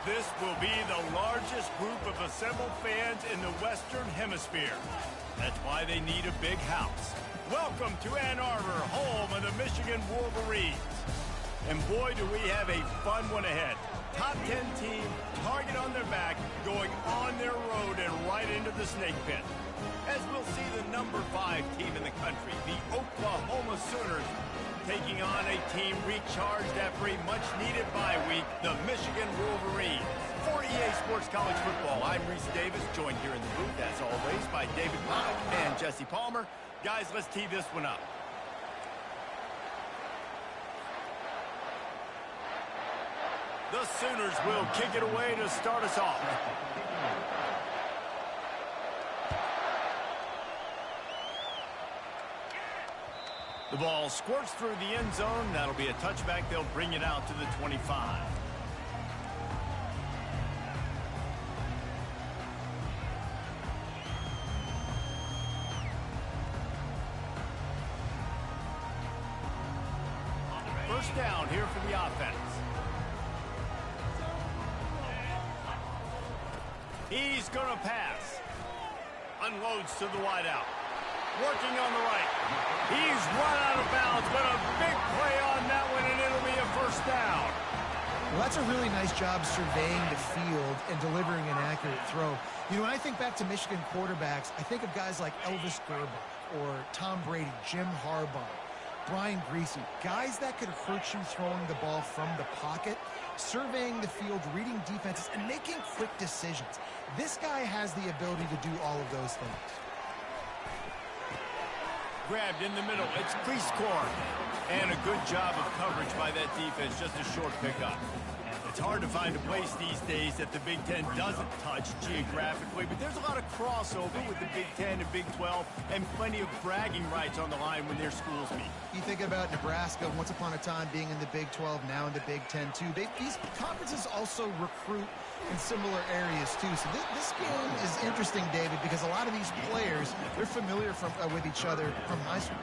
This will be the largest group of assembled fans in the Western Hemisphere. That's why they need a big house. Welcome to Ann Arbor, home of the Michigan Wolverines. And boy, do we have a fun one ahead. Top 10 team, target on their back, going on their road and right into the snake pit. As we'll see the number 5 team in the country, the Oklahoma Sooners, taking on a team recharged after a much-needed bye week, the Michigan Wolverines. For EA Sports College Football, I'm Reese Davis, joined here in the booth, as always, by David Pollack and Jesse Palmer. Guys, let's tee this one up. The Sooners will kick it away to start us off. The ball squirts through the end zone. That'll be a touchback. They'll bring it out to the 25. First down here for the offense. He's going to pass. Unloads to the wideout. Working on the right. He's run out of bounds, but a big play on that one, and it'll be a first down. Well, that's a really nice job surveying the field and delivering an accurate throw. You know, when I think back to Michigan quarterbacks, I think of guys like Elvis Gerber or Tom Brady, Jim Harbaugh, Brian Griese, guys that could hurt you throwing the ball from the pocket, surveying the field, reading defenses, and making quick decisions. This guy has the ability to do all of those things. Grabbed in the middle. It's Cleese-Corn. And a good job of coverage by that defense. Just a short pickup. It's hard to find a place these days that the Big Ten doesn't touch geographically, but there's a lot of crossover with the Big Ten and Big 12 and plenty of bragging rights on the line when their schools meet. You think about Nebraska, once upon a time being in the Big 12, now in the Big 10 too. These conferences also recruit in similar areas too. So this game is interesting, David, because a lot of these players, they're familiar with each other from high school.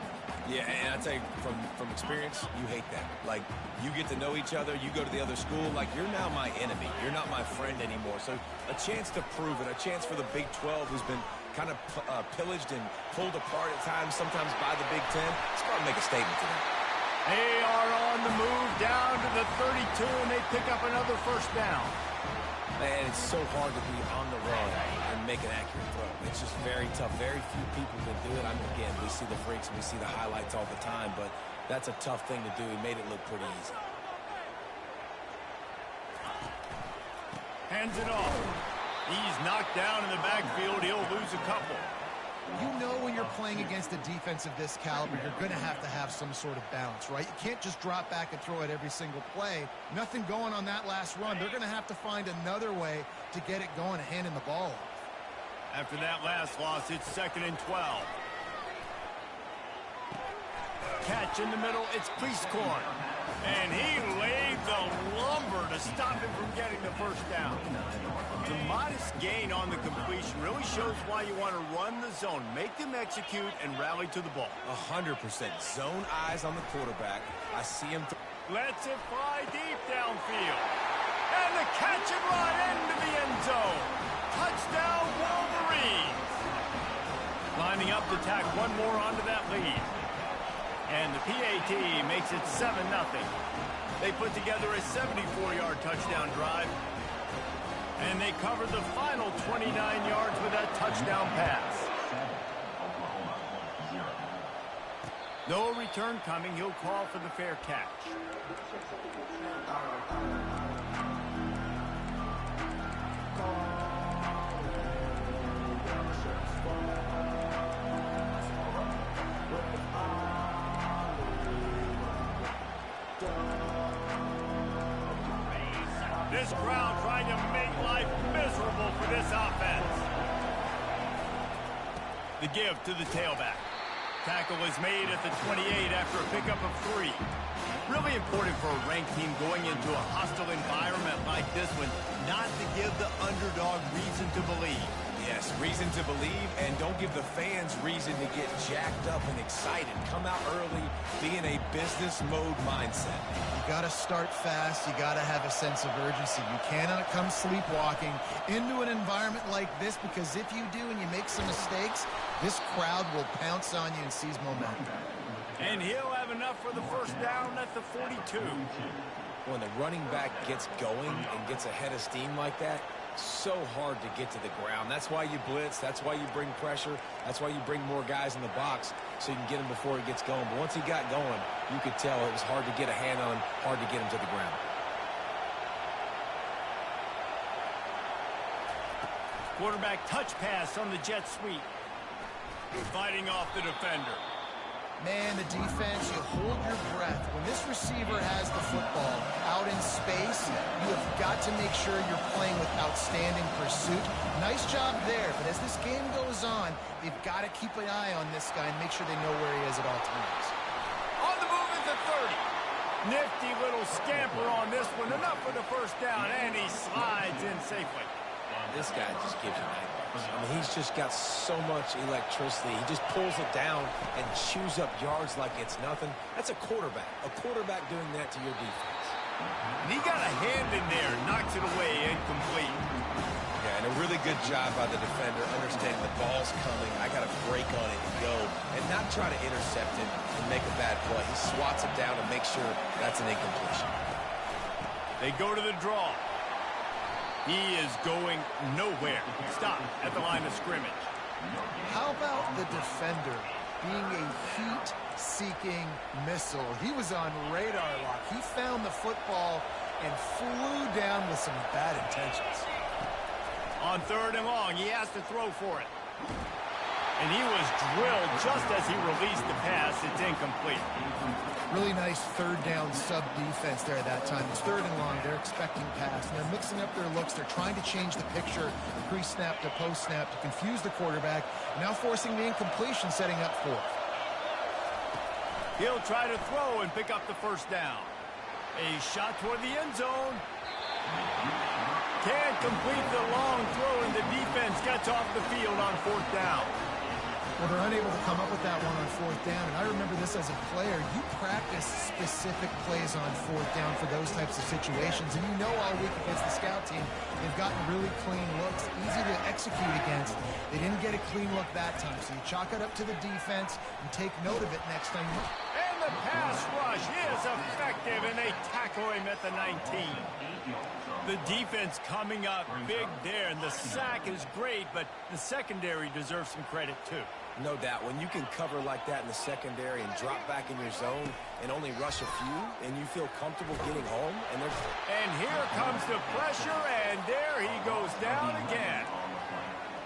Yeah, and I tell you, from experience, you hate that. Like, you get to know each other, you go to the other school, like, you're now my enemy. You're not my friend anymore. So a chance to prove it, a chance for the Big 12, who's been kind of pillaged and pulled apart at times, sometimes by the Big 10. Let's go and make a statement to them. They are on the move down to the 32, and they pick up another first down. Man, it's so hard to be on the run and make an accurate throw. It's just very tough. Very few people can do it. I mean, again, we see the freaks and we see the highlights all the time, but that's a tough thing to do. He made it look pretty easy. Hands it off. He's knocked down in the backfield. He'll lose a couple. You know when you're playing against a defense of this caliber, you're going to have some sort of balance, right? You can't just drop back and throw it every single play. Nothing going on that last run. They're going to have to find another way to get it going and handing the ball off. After that last loss, it's 2nd and 12. Catch in the middle, it's Cleese-Corn. And he laid the lumber to stop him from getting the first down. The modest gain on the completion really shows why you want to run the zone, make them execute, and rally to the ball. 100%. Zone eyes on the quarterback. I see him. Lets it fly deep downfield. And the catch and run into the end zone. Touchdown, Wolverines. Lining up to tack one more onto that lead. And the PAT makes it 7-0. They put together a 74-yard touchdown drive. And they covered the final 29 yards with that touchdown pass. No return coming. He'll call for the fair catch. This crowd trying to make life miserable for this offense. The give to the tailback. Tackle is made at the 28 after a pickup of 3. Really important for a ranked team going into a hostile environment like this one not to give the underdog reason to believe. Yes, Reason to believe, and don't give the fans reason to get jacked up and excited. Come out early, be in a business mode mindset. You got to start fast. You got to have a sense of urgency. You cannot come sleepwalking into an environment like this, because if you do and you make some mistakes, this crowd will pounce on you and seize momentum. And he'll have enough for the first down at the 42. When the running back gets going and gets ahead of steam like that, so hard to get to the ground. That's why you blitz. That's why you bring pressure. That's why you bring more guys in the box so you can get him before he gets going. But once he got going, you could tell it was hard to get a hand on him, hard to get him to the ground. Quarterback touch pass on the jet sweep. Fighting off the defender. Man, the defense, you hold your breath. When this receiver has the football out in space, you have got to make sure you're playing with outstanding pursuit. Nice job there, but as this game goes on, they've got to keep an eye on this guy and make sure they know where he is at all times. On the move at the 30. Nifty little scamper on this one. Enough for the first down, and he slides in safely. This guy just gives you nightmares. I mean, he's just got so much electricity. He just pulls it down and chews up yards like it's nothing. That's a quarterback. A quarterback doing that to your defense. And he got a hand in there, knocks it away, incomplete. Yeah, and a really good job by the defender, understanding the ball's coming. I got to break on it and go, and not try to intercept it and make a bad play. He swats it down and makes sure that's an incompletion. They go to the draw. He is going nowhere. Stop at the line of scrimmage. How about the defender being a heat-seeking missile? He was on radar lock. He found the football and flew down with some bad intentions. On 3rd and long, he has to throw for it. And he was drilled just as he released the pass. It's incomplete. Really nice 3rd down sub-defense there at that time. It's 3rd and long. They're expecting pass. And they're mixing up their looks. They're trying to change the picture pre-snap to post-snap to confuse the quarterback. Now forcing the incompletion, setting up 4th. He'll try to throw and pick up the first down. A shot toward the end zone. Can't complete the long throw, and the defense gets off the field on 4th down. Well, they're unable to come up with that one on 4th down, and I remember this as a player. You practice specific plays on 4th down for those types of situations, and you know all week against the scout team, they've gotten really clean looks, easy to execute against. They didn't get a clean look that time, so you chalk it up to the defense and take note of it next time. And the pass rush is effective, and they tackle him at the 19. The defense coming up big there, and the sack is great, but the secondary deserves some credit too. No doubt. When you can cover like that in the secondary and drop back in your zone and only rush a few, and you feel comfortable getting home, and here comes the pressure, and there he goes down again.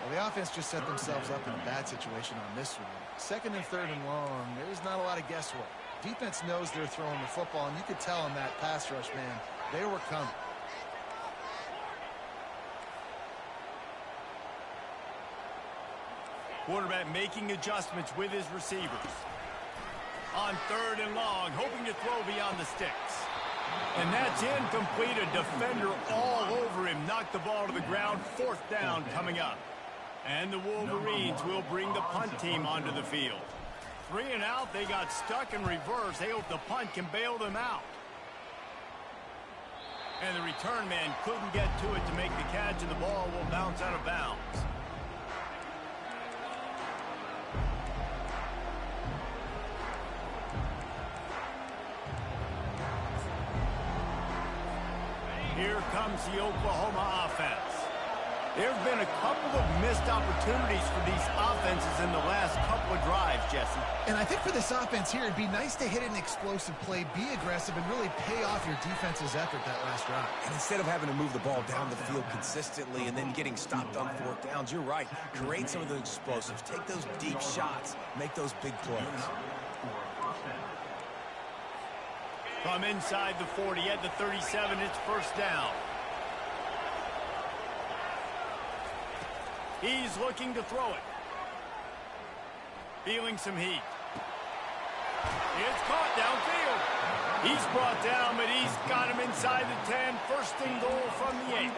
Well, the offense just set themselves up in a bad situation on this one. 2nd and 3rd and long, there's not a lot of guesswork. Defense knows they're throwing the football, and you could tell in that pass rush, man, they were coming. Quarterback making adjustments with his receivers. On 3rd and long, hoping to throw beyond the sticks. And that's incomplete. A defender all over him. Knocked the ball to the ground. 4th down coming up. And the Wolverines will bring the punt team onto the field. 3 and out. They got stuck in reverse. They hope the punt can bail them out. And the return man couldn't get to it to make the catch, and the ball will bounce out of bounds. Here comes the Oklahoma offense. There have been a couple of missed opportunities for these offenses in the last couple of drives, Jesse. And I think for this offense here, it'd be nice to hit an explosive play, be aggressive, and really pay off your defense's effort that last drive. And instead of having to move the ball down the field consistently and then getting stopped on 4th downs, you're right. Create some of those explosives. Take those deep shots. Make those big plays. From inside the 40 at the 37, it's 1st down. He's looking to throw it. Feeling some heat. It's caught downfield. He's brought down, but he's got him inside the 10. 1st and goal from the 8.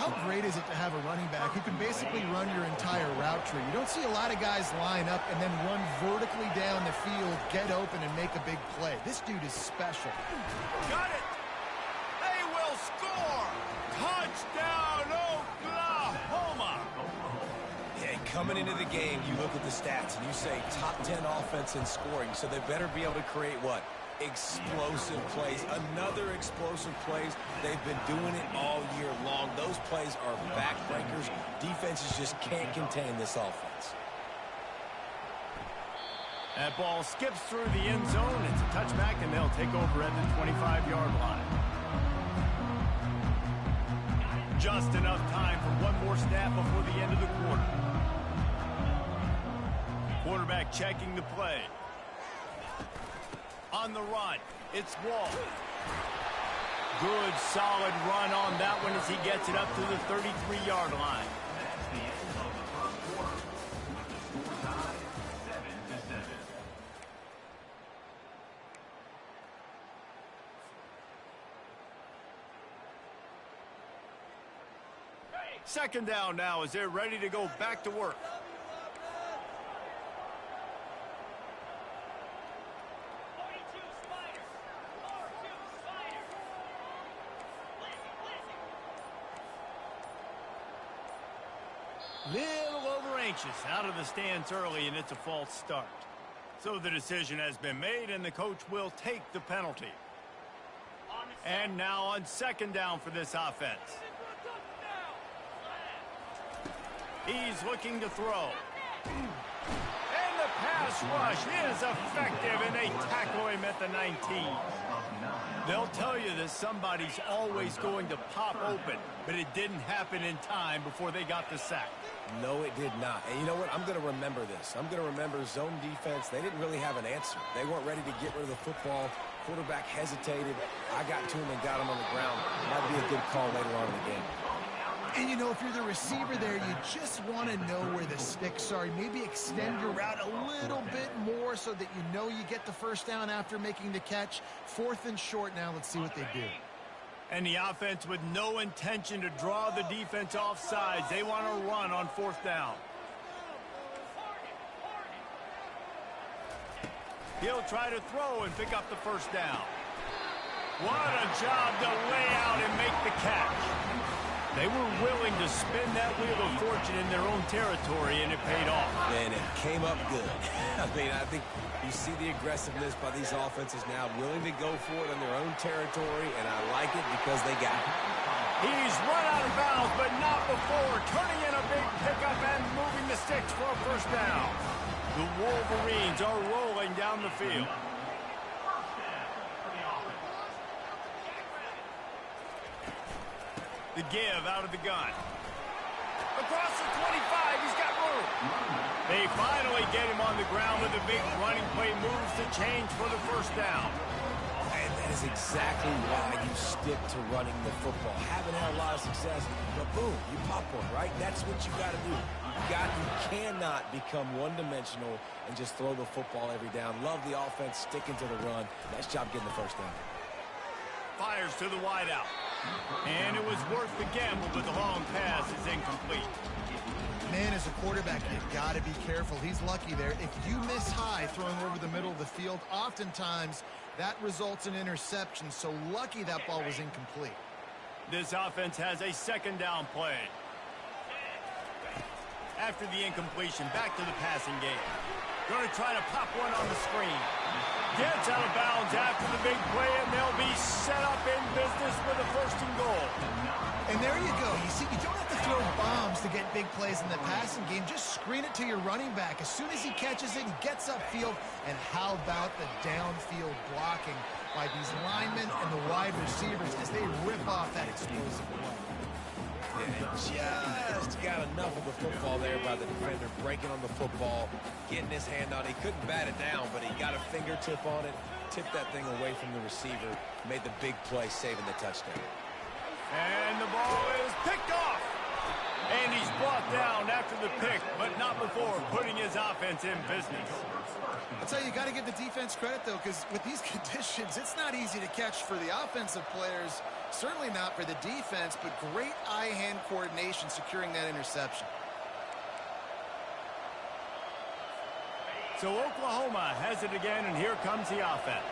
How great is it to have a running back who can basically run your entire route tree? You don't see a lot of guys line up and then run vertically down the field, get open, and make a big play. This dude is special. Got it! They will score! Touchdown, Oklahoma! Yeah, coming into the game, you look at the stats and you say top 10 offense in scoring, so they better be able to create what? Explosive plays. Another explosive plays. They've been doing it all year long. Those plays are backbreakers. Defenses just can't contain this offense. That ball skips through the end zone. It's a touchback, and they'll take over at the 25-yard line. Just enough time for one more snap before the end of the quarter. Quarterback checking the play. On the run, it's Wall. Good, solid run on that one as he gets it up to the 33-yard line. Second down now as they're ready to go back to work. Little over anxious out of the stance early, and it's a false start. So the decision has been made, and the coach will take the penalty. And now on second down for this offense. He's looking to throw. And the pass rush is effective, and they tackle him at the 19. They'll tell you that somebody's always going to pop open, but it didn't happen in time before they got the sack. No, it did not. And you know what? I'm going to remember this. I'm going to remember zone defense. They didn't really have an answer. They weren't ready to get rid of the football. Quarterback hesitated. I got to him and got him on the ground. Might be a good call later on in the game. And, you know, if you're the receiver there, you just want to know where the sticks are. Maybe extend your route a little bit more so that you know you get the first down after making the catch. Fourth and short now. Let's see what they do. And the offense with no intention to draw the defense off sides. They want to run on fourth down. He'll try to throw and pick up the first down. What a job to lay out and make the catch. They were willing to spin that wheel of fortune in their own territory, and it paid off. And it came up good. I mean, I think you see the aggressiveness by these offenses now, willing to go for it in their own territory, and I like it because they got it. He's run out of bounds, but not before, turning in a big pickup and moving the sticks for a first down. The Wolverines are rolling down the field. The give out of the gun. Across the 25, he's got room. They finally get him on the ground with a big running play, moves the change for the first down. And that is exactly why you stick to running the football. Haven't had a lot of success, but boom, you pop one, right? That's what you got to do. You cannot become one-dimensional and just throw the football every down. Love the offense, sticking to the run. Nice job getting the first down. Fires to the wideout. And it was worth the gamble, but the long pass is incomplete. Man, as a quarterback, you've got to be careful. He's lucky there. If you miss high throwing over the middle of the field, oftentimes that results in interception. So lucky that ball was incomplete. This offense has a second down play. After the incompletion, back to the passing game. Going to try to pop one on the screen. Gets out of bounds after the big play, and they'll be set up in business with a first and goal. And there you go. You see, you don't have to throw bombs to get big plays in the passing game. Just screen it to your running back. As soon as he catches it, he gets upfield. And how about the downfield blocking by these linemen and the wide receivers as they rip off that explosive play. Yeah, just got enough of the football there by the defender, breaking on the football, getting his hand on it. He couldn't bat it down, but he got a fingertip on it, tipped that thing away from the receiver, made the big play, saving the touchdown. And the ball is picked off. And he's brought down after the pick, but not before putting his his offense in business. I'll tell you, you got to give the defense credit, though, because with these conditions, it's not easy to catch for the offensive players. Certainly not for the defense, but great eye-hand coordination securing that interception. So Oklahoma has it again, and here comes the offense.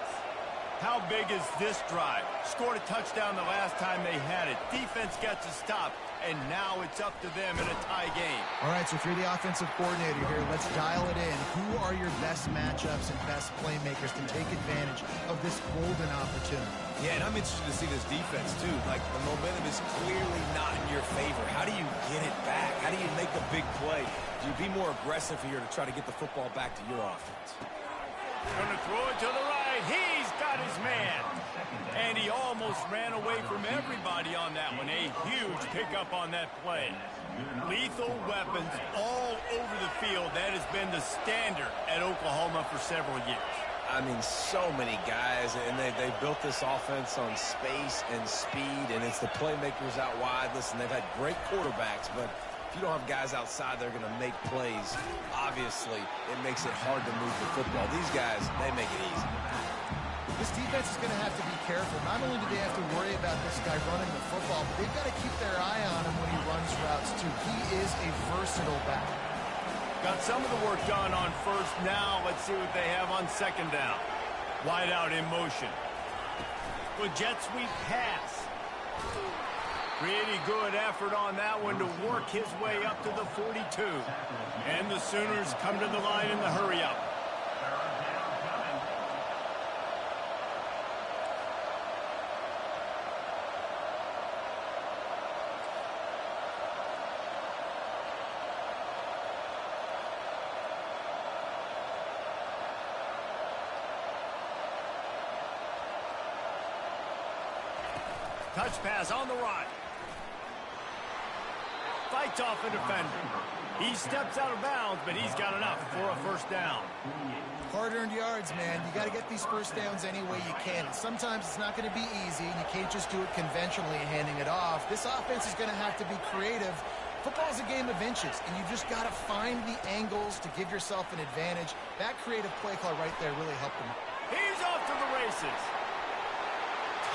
How big is this drive? Scored a touchdown the last time they had it. Defense gets a stop, and now it's up to them in a tie game. All right, so if you're the offensive coordinator here, let's dial it in. Who are your best matchups and best playmakers to take advantage of this golden opportunity? Yeah, and I'm interested to see this defense, too. Like, the momentum is clearly not in your favor. How do you get it back? How do you make the big play? Do you be more aggressive here to try to get the football back to your offense? Going to throw it to the right. He's got his man. And he almost ran away from everybody on that one. A huge pickup on that play. Lethal weapons all over the field. That has been the standard at Oklahoma for several years. I mean, so many guys, and they built this offense on space and speed, and it's the playmakers out wide. Listen, they've had great quarterbacks, but if you don't have guys outside, they're going to make plays. Obviously, it makes it hard to move the football. These guys, they make it easy. This defense is going to have to be careful. Not only do they have to worry about this guy running the football, but they've got to keep their eye on him when he runs routes, too. He is a versatile back. Got some of the work done on first. Now let's see what they have on second down. Wide out in motion. Good jet sweep pass. Pretty good effort on that one to work his way up to the 42. And the Sooners come to the line in the hurry-up. Touch pass on the right. Fights off a defender. He steps out of bounds, but he's got enough for a first down. Hard-earned yards, man. You got to get these first downs any way you can. And sometimes it's not going to be easy, and you can't just do it conventionally handing it off. This offense is going to have to be creative. Football's a game of inches, and you just got to find the angles to give yourself an advantage. That creative play call right there really helped him. He's off to the races.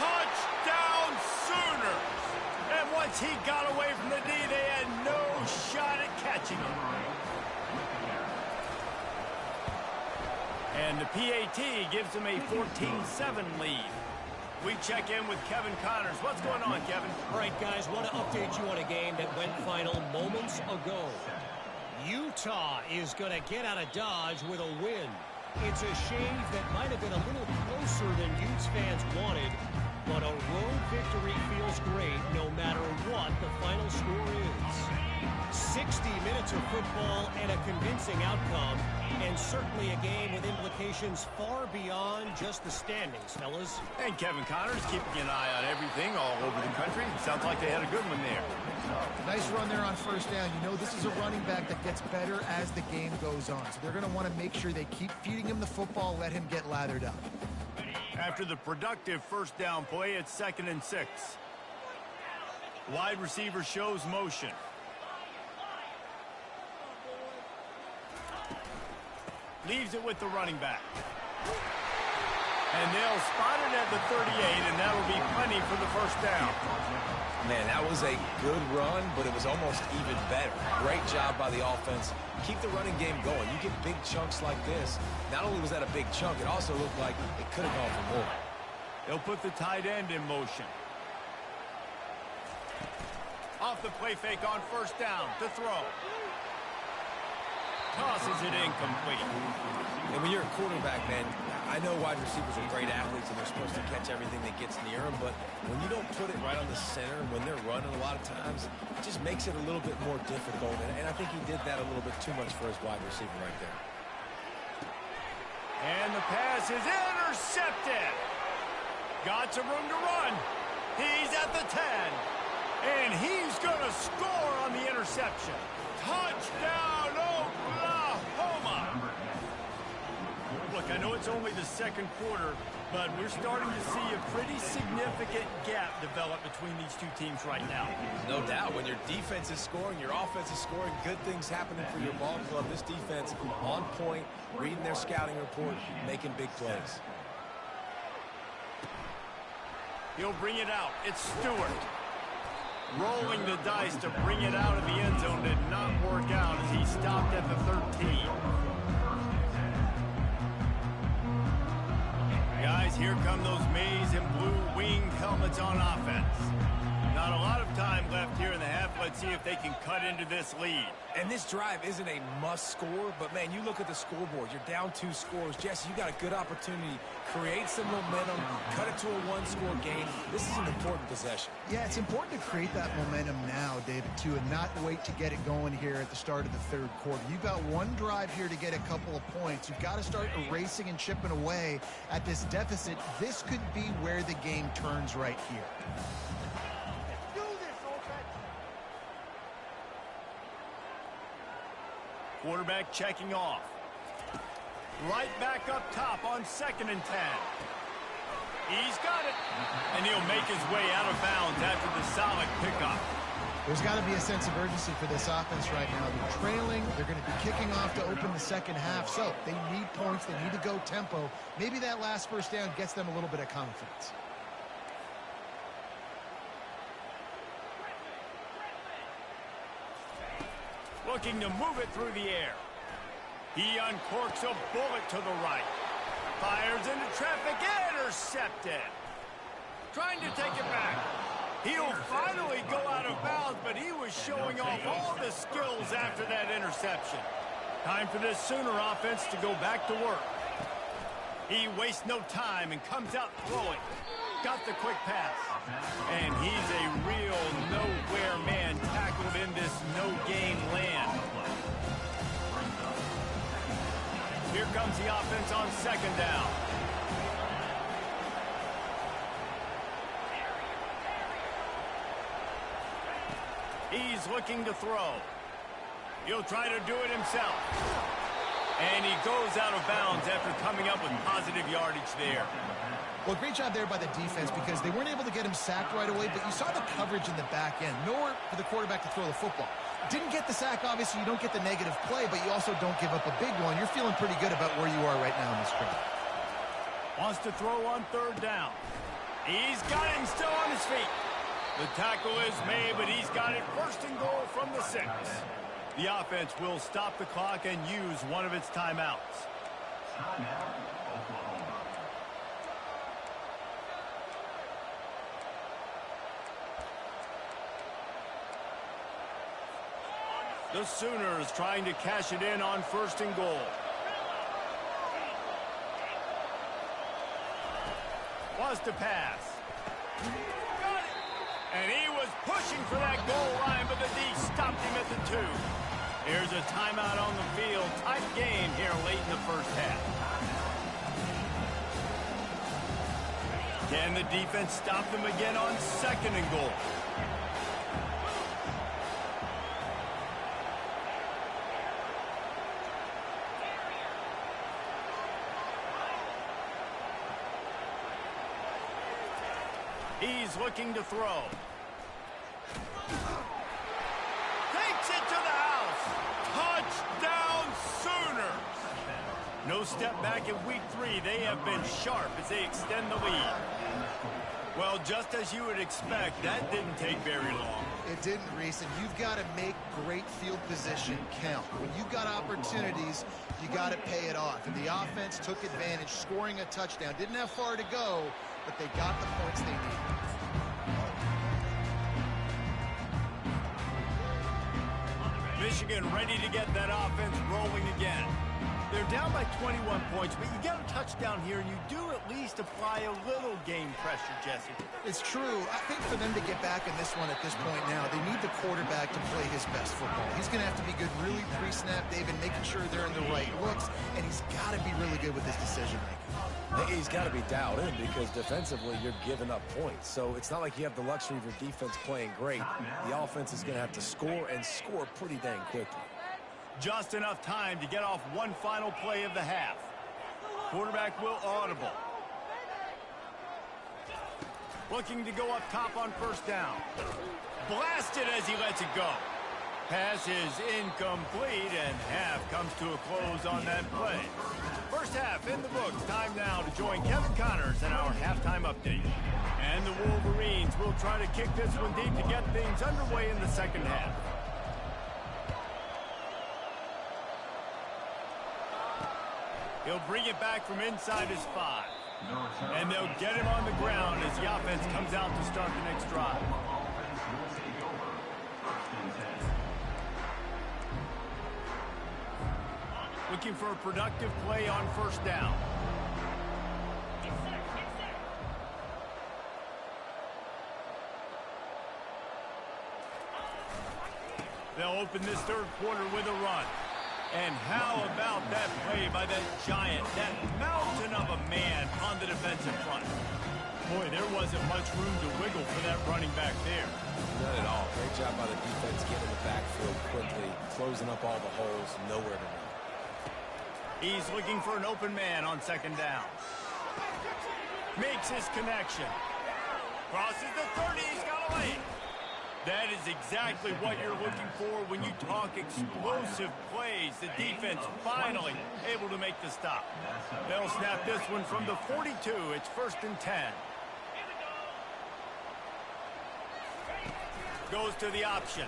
Touchdown Sooners! And once he got away from the D, they had no shot at catching him. And the PAT gives them a 14-7 lead. We check in with Kevin Connors. What's going on, Kevin? All right, guys, want to update you on a game that went final moments ago. Utah is going to get out of Dodge with a win. It's a shave that might have been a little closer than Utes fans wanted, but a road victory feels great no matter what the final score is. 60 minutes of football and a convincing outcome, and certainly a game with implications far beyond just the standings, fellas. And Kevin Connors keeping an eye on everything all over the country. Sounds like they had a good one there. Nice run there on first down. You know, this is a running back that gets better as the game goes on. So they're going to want to make sure they keep feeding him the football, let him get lathered up. After the productive first down play, it's 2nd and 6. Wide receiver shows motion. Leaves it with the running back. And they'll spot it at the 38, and that'll be plenty for the first down. Man, that was a good run, but it was almost even better. Great job by the offense. Keep the running game going. You get big chunks like this. Not only was that a big chunk, it also looked like it could have gone for more. They'll put the tight end in motion. Off the play fake on first down to throw. Tosses it incomplete. And when you're a quarterback, man, I know wide receivers are great athletes and they're supposed to catch everything that gets near them, but when you don't put it right on the center, when they're running a lot of times, it just makes it a little bit more difficult. And I think he did that a little bit too much for his wide receiver right there. And the pass is intercepted. Got some room to run. He's at the 10. And he's going to score on the interception. Touchdown, Oklahoma! Look, I know know it's only the second quarter, but we're starting to see a pretty significant gap develop between these two teams right now. No doubt. When your defense is scoring, your offense is scoring, good things happening for your ball club. This defense on point, reading their scouting report, making big plays. He'll bring it out. It's Stewart. Rolling the dice to bring it out of the end zone did not work out as he stopped at the 13. Guys, here come those maize and blue winged helmets on offense. Not a lot of time left here in the half. Let's see if they can cut into this lead. And this drive isn't a must score, but man, you look at the scoreboard. You're down 2 scores. Jesse, you got a good opportunity. Create some momentum. Cut it to a 1-score game. This is an important possession. Yeah, it's important to create that momentum now, David, too, and not wait to get it going here at the start of the third quarter. You've got one drive here to get a couple of points. You've got to start erasing and chipping away at this deficit. This could be where the game turns right here. Quarterback checking off. Right back up top on 2nd and 10. He's got it. And he'll make his way out of bounds after the solid pickup. There's got to be a sense of urgency for this offense right now. They're trailing. They're going to be kicking off to open the second half. So they need points. They need to go tempo. Maybe that last first down gets them a little bit of confidence. Looking to move it through the air. He uncorks a bullet to the right. Fires into traffic. Intercepted. Trying to take it back. He'll finally go out of bounds, but he was showing off all the skills after that interception. Time for this Sooner offense to go back to work. He wastes no time and comes out throwing. Got the quick pass. And he's a real nowhere man tackled in this no-gain land. Here comes the offense on 2nd down. He's looking to throw. He'll try to do it himself. And he goes out of bounds after coming up with positive yardage there. Well, great job there by the defense because they weren't able to get him sacked right away, but you saw the coverage in the back end. Nowhere for the quarterback to throw the football. Didn't get the sack, obviously. You don't get the negative play, but you also don't give up a big one. You're feeling pretty good about where you are right now in this scrimmage. Wants to throw on 3rd down. He's got it and still on his feet. The tackle is made, but he's got it 1st and goal from the 6. The offense will stop the clock and use one of its timeouts. The Sooners trying to cash it in on 1st and goal. Was to pass. Got it. And he was pushing for that goal line, but the D stopped him at the 2. Here's a timeout on the field. Tight game here late in the first half. Can the defense stop them again on 2nd and goal? He's looking to throw. Takes it to the house. Touchdown Sooners. No step back in week 3. They have been sharp as they extend the lead. Well, just as you would expect, that didn't take very long. It didn't, Reese, and you've got to make great field position count. When you've got opportunities, you got to pay it off. And the offense took advantage, scoring a touchdown. Didn't have far to go, but they got the points they needed. Michigan ready to get that offense rolling again. They're down by 21 points, but you get a touchdown here, and you do at least apply a little game pressure, Jesse. It's true. I think for them to get back in this one at this point now, they need the quarterback to play his best football. He's going to have to be good really pre-snap, David, making sure they're in the right looks, and he's got to be really good with his decision-making. He's got to be dialed in because defensively you're giving up points. So it's not like you have the luxury of your defense playing great. The offense is going to have to score and score pretty dang quickly. Just enough time to get off one final play of the half. Quarterback will audible. Looking to go up top on first down. Blasted as he lets it go. Pass is incomplete, and half comes to a close on that play. First half in the books. Time now to join Kevin Connors in our halftime update. And the Wolverines will try to kick this one deep to get things underway in the second half. He'll bring it back from inside his 5. And they'll get him on the ground as the offense comes out to start the next drive. Looking for a productive play on first down. They'll open this third quarter with a run. And how about that play by that giant, that mountain of a man on the defensive front? Boy, there wasn't much room to wiggle for that running back there. Not at all. Great job by the defense getting the backfield quickly, closing up all the holes, nowhere to run. He's looking for an open man on second down. Makes his connection. Crosses the 30, he's got a lane. That is exactly what you're looking for when you talk explosive plays. The defense finally able to make the stop. They'll snap this one from the 42. It's 1st and 10. Goes to the option.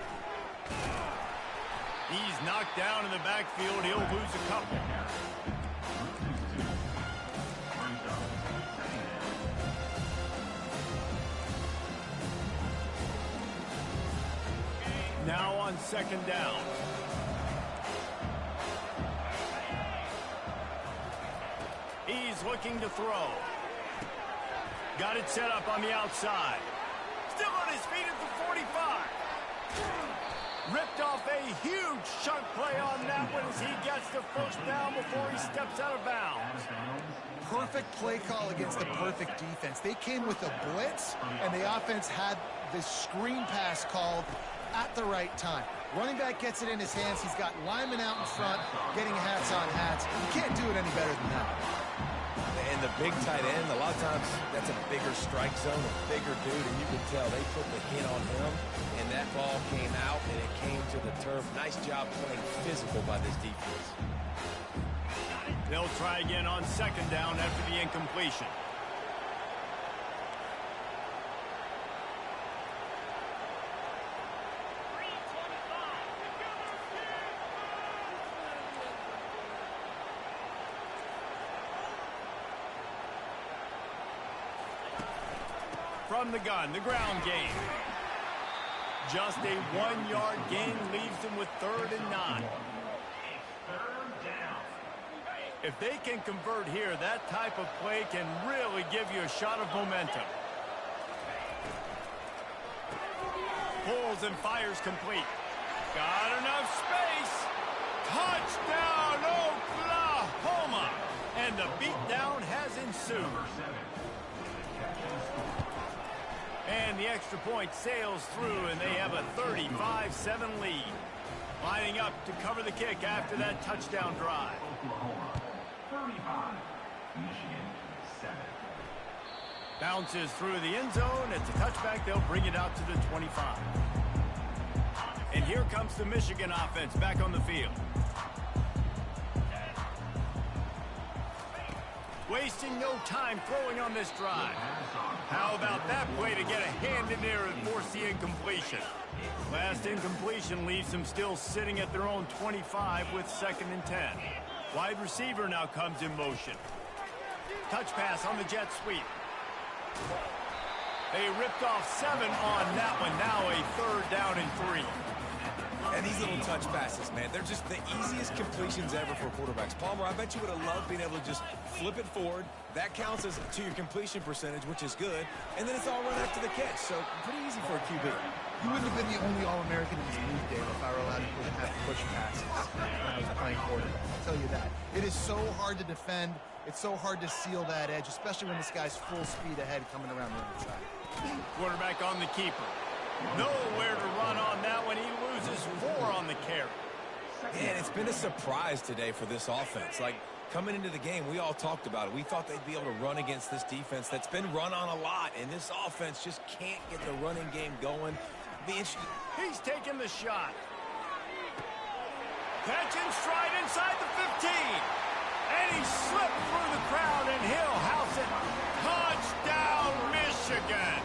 He's knocked down in the backfield. He'll lose a couple. Now on second down. He's looking to throw. Got it set up on the outside. Still on his feet at the 45. Ripped off a huge chunk play on that one as he gets the first down before he steps out of bounds. Perfect play call against the perfect defense. They came with a blitz, and the offense had this screen pass called at the right time. Running back gets it in his hands. He's got linemen out in front, getting hats on hats. You can't do it any better than that. And the big tight end, a lot of times that's a bigger strike zone, a bigger dude, and you can tell they put the hit on him, and that ball came out, and it came to the turf. Nice job playing physical by this defense. They'll try again on second down after the incompletion. From the gun, the ground game. Just a 1-yard gain leaves them with 3rd and 9. If they can convert here, that type of play can really give you a shot of momentum. Pulls and fires complete. Got enough space. Touchdown, Oklahoma! And the beatdown has ensued. And the extra point sails through, and they have a 35-7 lead. Lining up to cover the kick after that touchdown drive. Oklahoma, 35, Michigan, 7. Bounces through the end zone. It's a touchback. They'll bring it out to the 25. And here comes the Michigan offense back on the field. Wasting no time throwing on this drive. How about that play to get a hand in there and force the incompletion? Last incompletion leaves them still sitting at their own 25 with 2nd and 10. Wide receiver now comes in motion. Touch pass on the jet sweep. They ripped off 7 on that one. Now a 3rd down and 3. And these little touch passes, man, they're just the easiest completions ever for quarterbacks. Palmer, I bet you would have loved being able to just flip it forward. That counts as to your completion percentage, which is good. And then it's all run after the catch. So pretty easy for a QB. You wouldn't have been the only All-American in this league, Dave, if I were allowed to have to push passes when I was playing quarterback. I'll tell you that. It is so hard to defend. It's so hard to seal that edge, especially when this guy's full speed ahead coming around the inside. Quarterback on the keeper. Nowhere to run on that one. He loses 4 on the carry. And it's been a surprise today for this offense. Like, coming into the game, we all talked about it. We thought they'd be able to run against this defense that's been run on a lot, and this offense just can't get the running game going. He's taking the shot. Catching stride inside the 15. And he slipped through the crowd, and he'll house it. Touchdown, Michigan.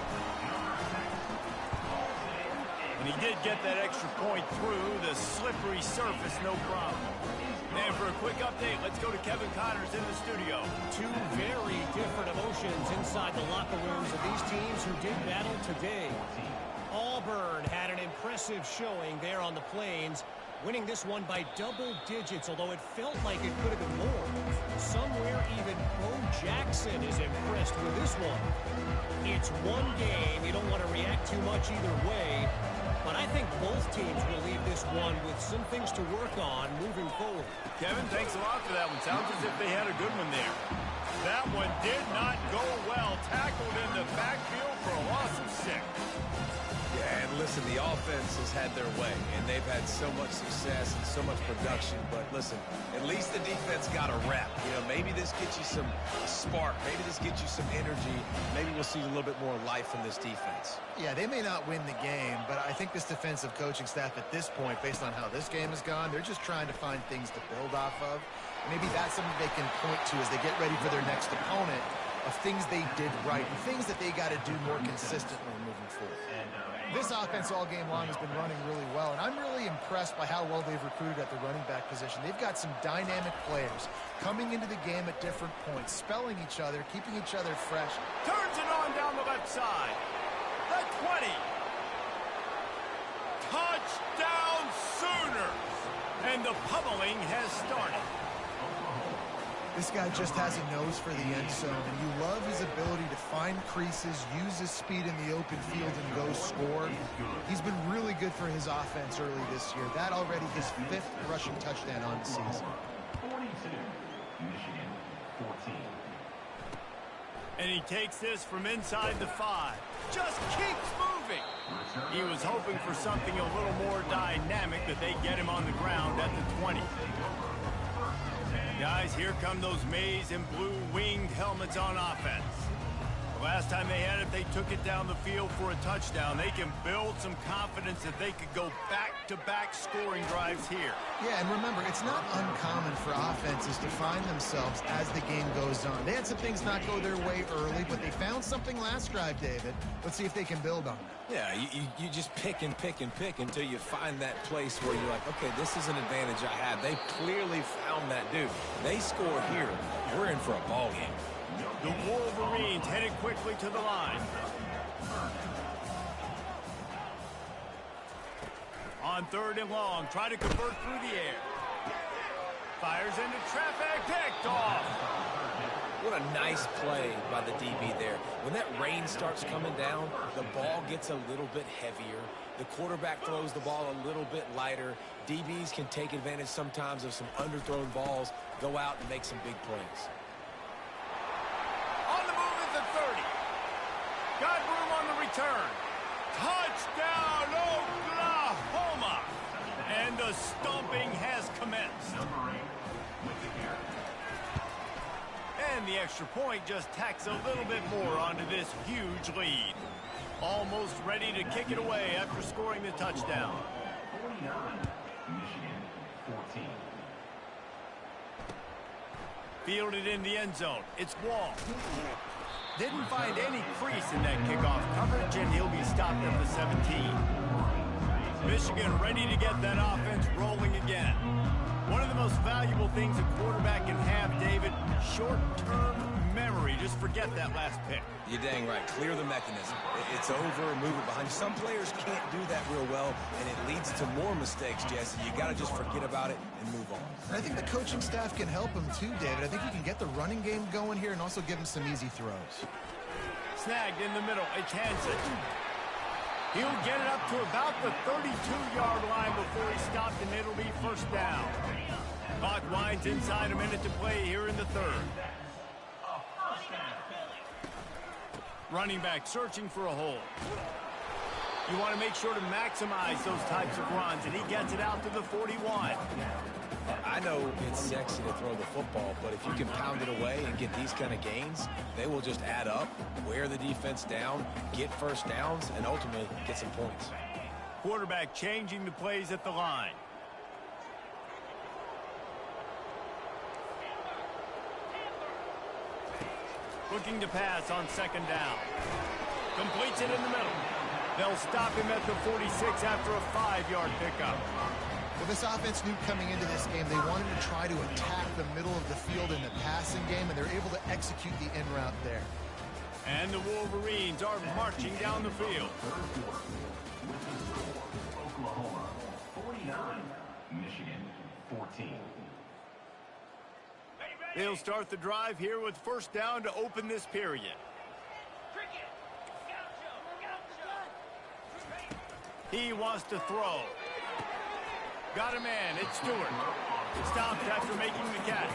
And he did get that extra point through the slippery surface, no problem. And for a quick update, let's go to Kevin Connors in the studio. Two very different emotions inside the locker rooms of these teams who did battle today. Auburn had an impressive showing there on the Plains, winning this one by double digits, although it felt like it could have been more. Somewhere even Bo Jackson is impressed with this one. It's one game. You don't want to react too much either way, but I think both teams will leave this one with some things to work on moving forward. Kevin, thanks a lot for that one. Sounds as if they had a good one there. That one did not go well. Tackled in the backfield for a loss of 6. Yeah, and listen, the offense has had their way, and they've had so much success and so much production. But listen, at least the defense got a rep. You know, maybe this gets you some spark. Maybe this gets you some energy. Maybe we'll see a little bit more life from this defense. Yeah, they may not win the game, but I think this defensive coaching staff at this point, based on how this game has gone, they're just trying to find things to build off of. Maybe that's something they can point to as they get ready for their next opponent, of things they did right and things that they got to do more consistently moving forward. This offense all game long has been running really well, and I'm really impressed by how well they've recruited at the running back position. They've got some dynamic players coming into the game at different points, spelling each other, keeping each other fresh. Turns it on down the left side. The 20. Touchdown Sooners! And the pummeling has started. This guy just has a nose for the end zone, and you love his ability to find creases, use his speed in the open field, and go score. He's been really good for his offense early this year. That already his 5th rushing touchdown on the season. 42, Michigan 14. And he takes this from inside the 5. Just keeps moving. He was hoping for something a little more dynamic, that they get him on the ground at the 20. Guys, here come those maize and blue winged helmets on offense. The last time they had it, they took it down the field for a touchdown. They can build some confidence that they could go back-to-back scoring drives here. Yeah, and remember, it's not uncommon for offenses to find themselves as the game goes on. They had some things not go their way early, but they found something last drive, David. Let's see if they can build on it. Yeah, you just pick and pick and pick until you find that place where you're like, okay, this is an advantage I have. They clearly found that dude. They score here. We're in for a ball game. The Wolverines headed quickly to the line. On 3rd and long, try to convert through the air. Fires into traffic, picked off. What a nice play by the DB there. When that rain starts coming down, the ball gets a little bit heavier. The quarterback throws the ball a little bit lighter. DBs can take advantage sometimes of some underthrown balls, go out and make some big plays. On the move at the 30. Got room on the return. Touchdown, Oklahoma! And the stomping has commenced. And the extra point just tacks a little bit more onto this huge lead. Almost ready to kick it away after scoring the touchdown. 49, Michigan 14. Fielded in the end zone. It's Wall. Didn't find any crease in that kickoff coverage, and he'll be stopped at the 17. Michigan ready to get that offense rolling again. One of the most valuable things a quarterback can have, David, short-term memory. Just forget that last pick. You're dang right. Clear the mechanism. It's over, move it behind you. Some players can't do that real well, and it leads to more mistakes, Jesse. You got to just forget about it and move on. And I think the coaching staff can help him too, David. I think he can get the running game going here and also give him some easy throws. Snagged in the middle. It's Hansen. He'll get it up to about the 32-yard line before he stopped, and it'll be first down. Clock winds inside, a minute to play here in the 3rd. Running back searching for a hole. You want to make sure to maximize those types of runs, and he gets it out to the 41. I know it's sexy to throw the football, but if you can pound it away and get these kind of gains, they will just add up, wear the defense down, get first downs, and ultimately get some points. Quarterback changing the plays at the line. Looking to pass on second down. Completes it in the middle. They'll stop him at the 46 after a 5-yard pickup. Well, this offense knew coming into this game they wanted to try to attack the middle of the field in the passing game, and they're able to execute the in route there. And the Wolverines are marching down the field. Oklahoma 49, Michigan 14. They'll start the drive here with first down to open this period. He wants to throw. Got a man. It's Stewart. Stopped after making the catch.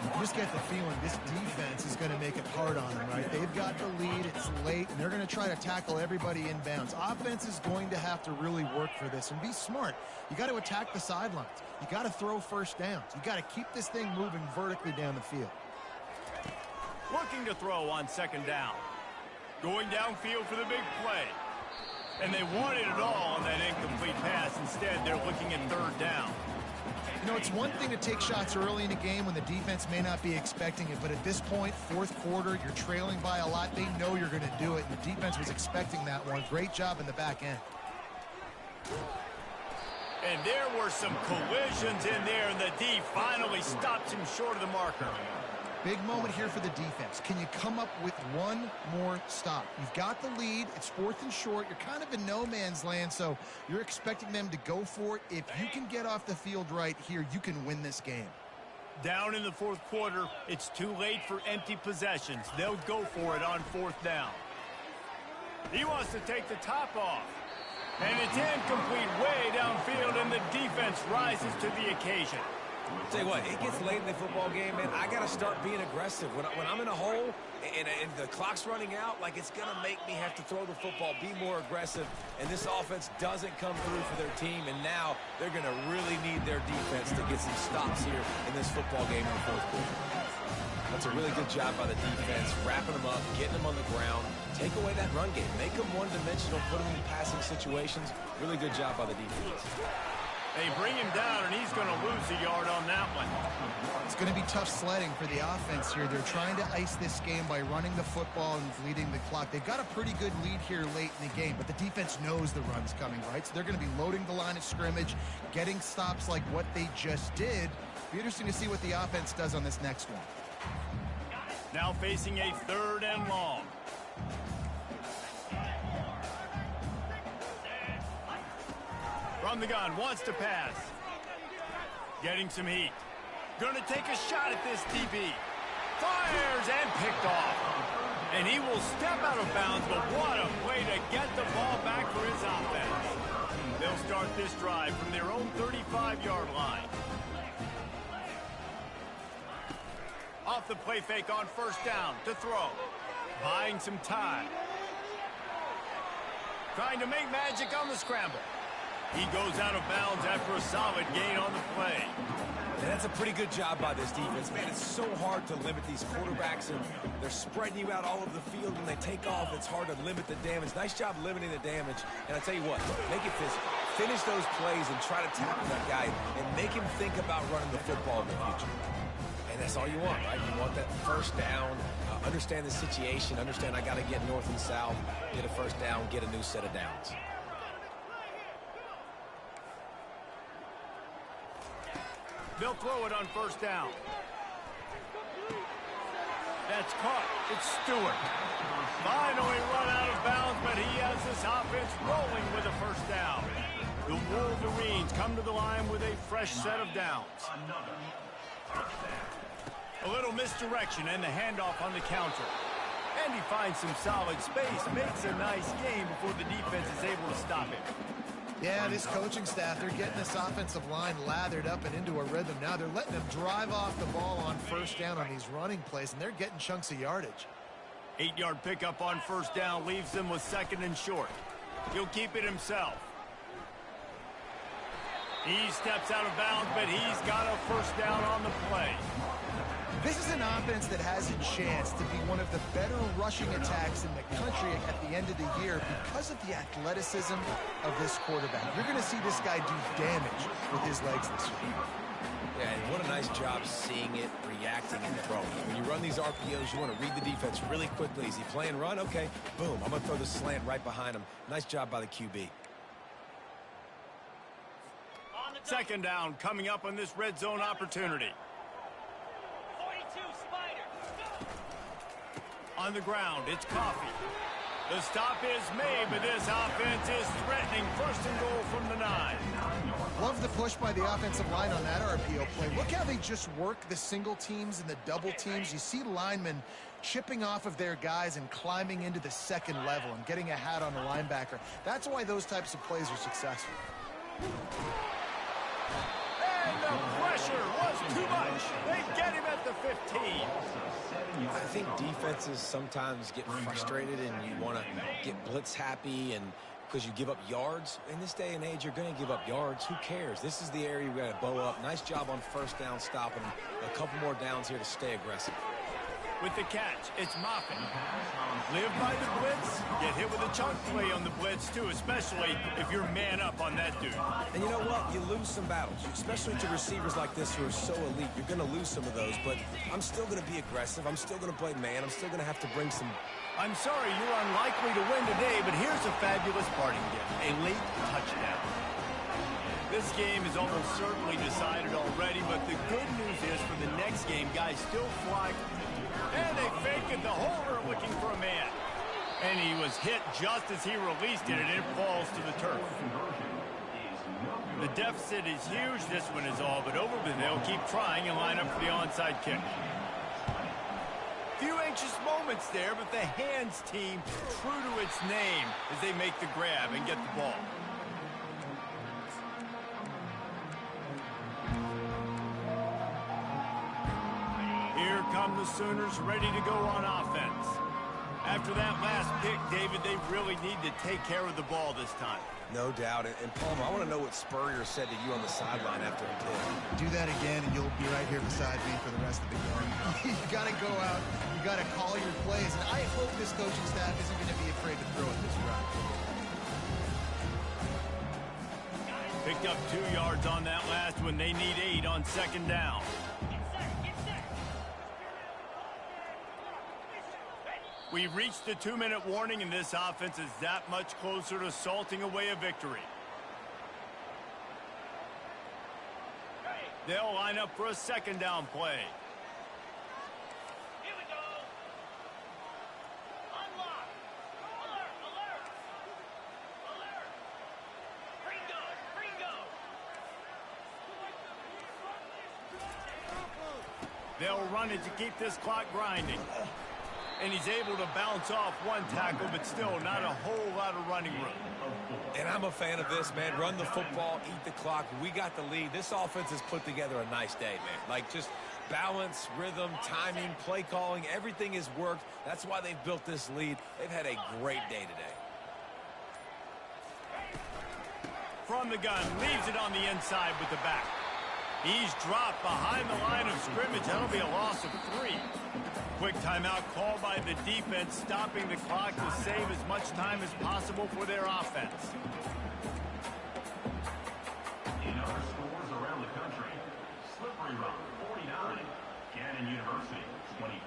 You just get the feeling this defense is going to make it hard on them, right? They've got the lead. It's late, and they're going to try to tackle everybody inbounds. Offense is going to have to really work for this and be smart. You got to attack the sidelines. You got to throw first downs. You got to keep this thing moving vertically down the field. Looking to throw on second down. Going downfield for the big play. And they wanted it all on that incomplete pass. Instead, they're looking at third down. You know, it's one thing to take shots early in a game when the defense may not be expecting it, but at this point, fourth quarter, you're trailing by a lot. They know you're going to do it, and the defense was expecting that one. Great job in the back end. And there were some collisions in there, and the D finally stops him short of the marker. Big moment here for the defense. Can you come up with one more stop? You've got the lead. It's 4th and short. You're kind of in no man's land, so you're expecting them to go for it. If you can get off the field right here, you can win this game. Down in the fourth quarter, it's too late for empty possessions. They'll go for it on fourth down. He wants to take the top off. And it's incomplete way downfield, and the defense rises to the occasion. Tell you what, it gets late in the football game, man. I got to start being aggressive. When I'm in a hole and the clock's running out, like, it's going to make me have to throw the football, be more aggressive. And this offense doesn't come through for their team, and now they're going to really need their defense to get some stops here in this football game in the fourth quarter. That's a really good job by the defense, wrapping them up, getting them on the ground. Take away that run game. Make them one-dimensional, put them in passing situations. Really good job by the defense. They bring him down, and he's going to lose a yard on that one. It's going to be tough sledding for the offense here. They're trying to ice this game by running the football and bleeding the clock. They've got a pretty good lead here late in the game, but the defense knows the run's coming, right? So they're going to be loading the line of scrimmage, getting stops like what they just did. Be interesting to see what the offense does on this next one. Now facing a 3rd and long. From the gun, wants to pass. Getting some heat. Gonna take a shot at this DB. Fires and picked off. And he will step out of bounds, but what a way to get the ball back for his offense. They'll start this drive from their own 35-yard line. Off the play fake on first down to throw. Buying some time. Trying to make magic on the scramble. He goes out of bounds after a solid gain on the play. And that's a pretty good job by this defense. Man, it's so hard to limit these quarterbacks, and they're spreading you out all over the field. When they take off, it's hard to limit the damage. Nice job limiting the damage. And I tell you what, make it physical. Finish those plays and try to tackle that guy and make him think about running the football in the future. And that's all you want, right? You want that first down, understand the situation, understand I got to get north and south, get a first down, get a new set of downs. They'll throw it on first down. That's caught. It's Stewart. Finally run out of bounds, but he has this offense rolling with a first down. The Wolverines come to the line with a fresh set of downs. A little misdirection and the handoff on the counter. And he finds some solid space, makes a nice gain before the defense is able to stop it. Yeah, this coaching staff, they're getting this offensive line lathered up and into a rhythm. Now they're letting them drive off the ball on first down on these running plays, and they're getting chunks of yardage. 8-yard pickup on first down leaves them with 2nd and short. He'll keep it himself. He steps out of bounds, but he's got a first down on the play. This is an offense that has a chance to be one of the better rushing attacks in the country at the end of the year because of the athleticism of this quarterback. You're going to see this guy do damage with his legs this year. Yeah, and what a nice job seeing it, reacting, and throwing. When you run these RPOs, you want to read the defense really quickly. Is he playing run? Okay, boom. I'm going to throw the slant right behind him. Nice job by the QB. Second down coming up on this red zone opportunity. 42, Spider. On the ground, it's Coffee. The stop is made, but this offense is threatening. First and goal from the 9. Love the push by the offensive line on that RPO play. Look how they just work the single teams and the double teams. You see linemen chipping off of their guys and climbing into the second level and getting a hat on the linebacker. That's why those types of plays are successful. And the pressure was too much. They get him at the 15. I think defenses sometimes get frustrated and you want to get blitz happy and because you give up yards. In this day and age, you're going to give up yards. Who cares? This is the area we got to bow up. Nice job on first down stopping them. A couple more downs here to stay aggressive. With the catch, it's Moffitt. Live by the blitz, get hit with a chunk play on the blitz too, especially if you're man up on that dude. And you know what? You lose some battles, especially to receivers like this who are so elite. You're going to lose some of those, but I'm still going to be aggressive. I'm still going to play man. I'm still going to have to bring some... I'm sorry you're unlikely to win today, but here's a fabulous parting gift, a late touchdown. This game is almost certainly decided already, but the good news is for the next game, guys still fly. And they fake it, the holder looking for a man. And he was hit just as he released it, and it falls to the turf. The deficit is huge, this one is all but over, but they'll keep trying and line up for the onside kick. Few anxious moments there, but the hands team, true to its name, as they make the grab and get the ball. Here come the Sooners ready to go on offense. After that last pick, David, they really need to take care of the ball this time. No doubt. And Palmer, I want to know what Spurrier said to you on the sideline after he did. Do that again, and you'll be right here beside me for the rest of the game. You got to go out. You got to call your plays. And I hope this coaching staff isn't going to be afraid to throw it this route. Picked up 2 yards on that last one. They need 8 on second down. We've reached the 2-minute warning, and this offense is that much closer to salting away a victory. They'll line up for a second down play. Here we go. Unlock. Alert, alert. Alert. Gringo. They'll run it to keep this clock grinding. And he's able to bounce off one tackle, but still not a whole lot of running room. And I'm a fan of this, man. Run the football, eat the clock. We got the lead. This offense has put together a nice day, man. Like just balance, rhythm, timing, play calling, everything has worked. That's why they've built this lead. They've had a great day today. From the gun, leaves it on the inside with the back. He's dropped behind the line of scrimmage. That'll be a loss of 3. Quick timeout called by the defense, stopping the clock to save as much time as possible for their offense. In other scores around the country, Slippery Rock 49, Cannon University 24.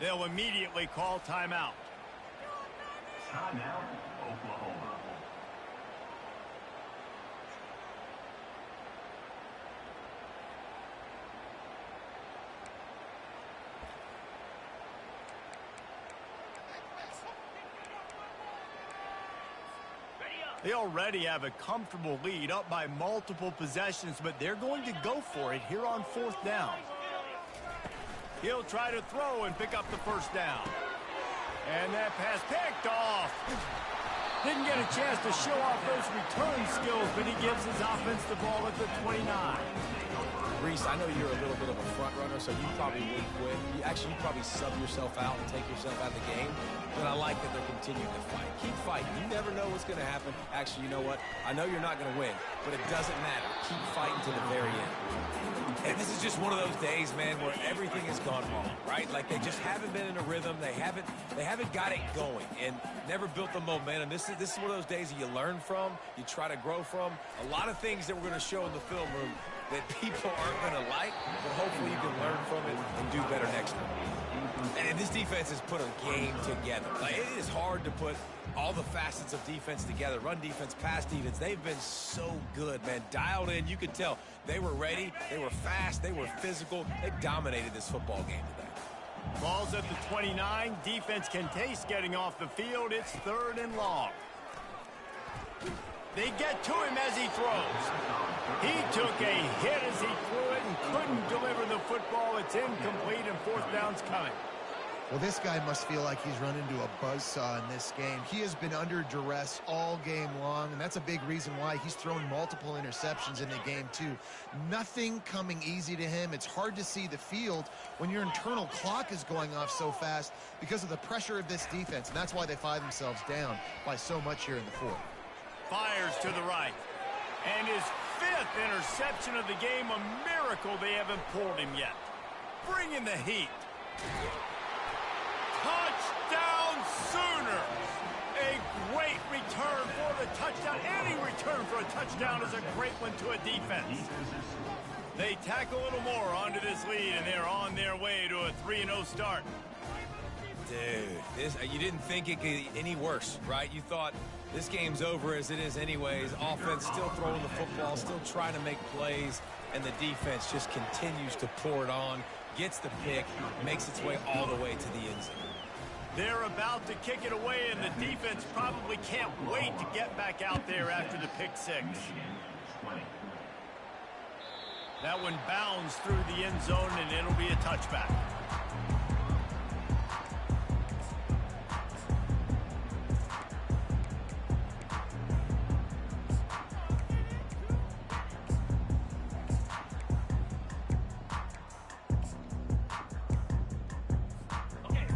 They'll immediately call timeout. Timeout, Oklahoma. They already have a comfortable lead, up by multiple possessions, but they're going to go for it here on 4th down. He'll try to throw and pick up the first down. And that pass picked off. Didn't get a chance to show off those return skills, but he gives his offense the ball at the 29. Reese, I know you're a little bit of a front runner, so you probably would quit. You'd probably sub yourself out and take yourself out of the game. But I like that they're continuing to fight. Keep fighting. You never know what's going to happen. Actually, you know what? I know you're not going to win, but it doesn't matter. Keep fighting to the very end. And this is just one of those days, man, where everything has gone wrong, right? Like they just haven't been in a rhythm. They haven't got it going and never built the momentum. This is one of those days that you learn from, you try to grow from. A lot of things that we're going to show in the film room that people aren't going to like, but hopefully you can learn from it and do better next time. And this defense has put a game together. Like, it is hard to put all the facets of defense together. Run defense, pass defense. They've been so good, man. Dialed in. You could tell they were ready. They were fast. They were physical. They dominated this football game today. Ball's at the 29. Defense can taste getting off the field. It's 3rd and long. They get to him as he throws. He took a hit as he threw it and couldn't deliver the football. It's incomplete and 4th down's coming. Well, this guy must feel like he's run into a buzzsaw in this game. He has been under duress all game long, and that's a big reason why he's thrown multiple interceptions in the game, too. Nothing coming easy to him. It's hard to see the field when your internal clock is going off so fast because of the pressure of this defense, and that's why they find themselves down by so much here in the 4th. Fires to the right. And his 5th interception of the game, a miracle they haven't pulled him yet. Bringing the heat. Touchdown Sooners! A great return for the touchdown. Any return for a touchdown is a great one to a defense. They tack a little more onto this lead, and they're on their way to a 3-0 start. Dude, you didn't think it could get any worse, right? You thought this game's over as it is anyways. Offense still throwing the football, still trying to make plays, and the defense just continues to pour it on, gets the pick, makes its way all the way to the end zone. They're about to kick it away, and the defense probably can't wait to get back out there after the pick 6. That one bounds through the end zone, and it'll be a touchback.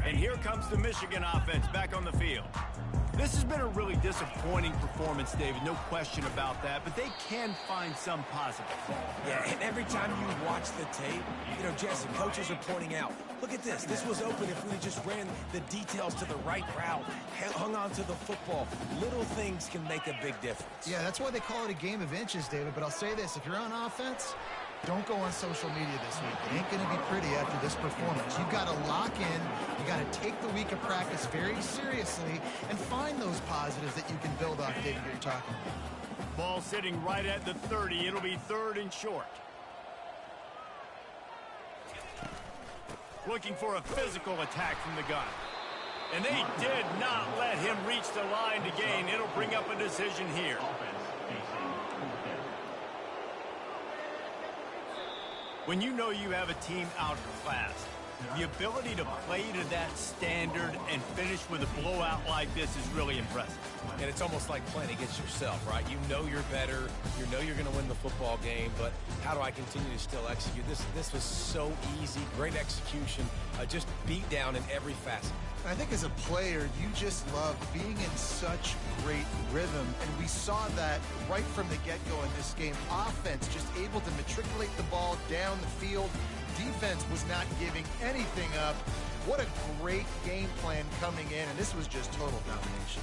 And here comes the Michigan offense back on the field. This has been a really disappointing performance, David, no question about that, but they can find some positive. Yeah, and every time you watch the tape, you know, Jesse, coaches are pointing out, look at this. This was open if we just ran the details to the right route, hung on to the football. Little things can make a big difference. Yeah, that's why they call it a game of inches, David, but I'll say this. If you're on offense, don't go on social media this week. It ain't going to be pretty after this performance. You've got to lock in. You got to take the week of practice very seriously and find those positives that you can build off, David, you're talking about. Ball sitting right at the 30. It'll be 3rd and short. Looking for a physical attack from the gun. And they did not let him reach the line to gain. It'll bring up a decision here. When you know you have a team outclassed, the ability to play to that standard and finish with a blowout like this is really impressive. And it's almost like playing against yourself, right? You know you're better. You know you're going to win the football game, but how do I continue to still execute? This was so easy. Great execution. Just beat down in every facet. I think as a player, you just love being in such great rhythm, and we saw that right from the get-go in this game. Offense just able to matriculate the ball down the field. Defense was not giving anything up. What a great game plan coming in, and this was just total domination.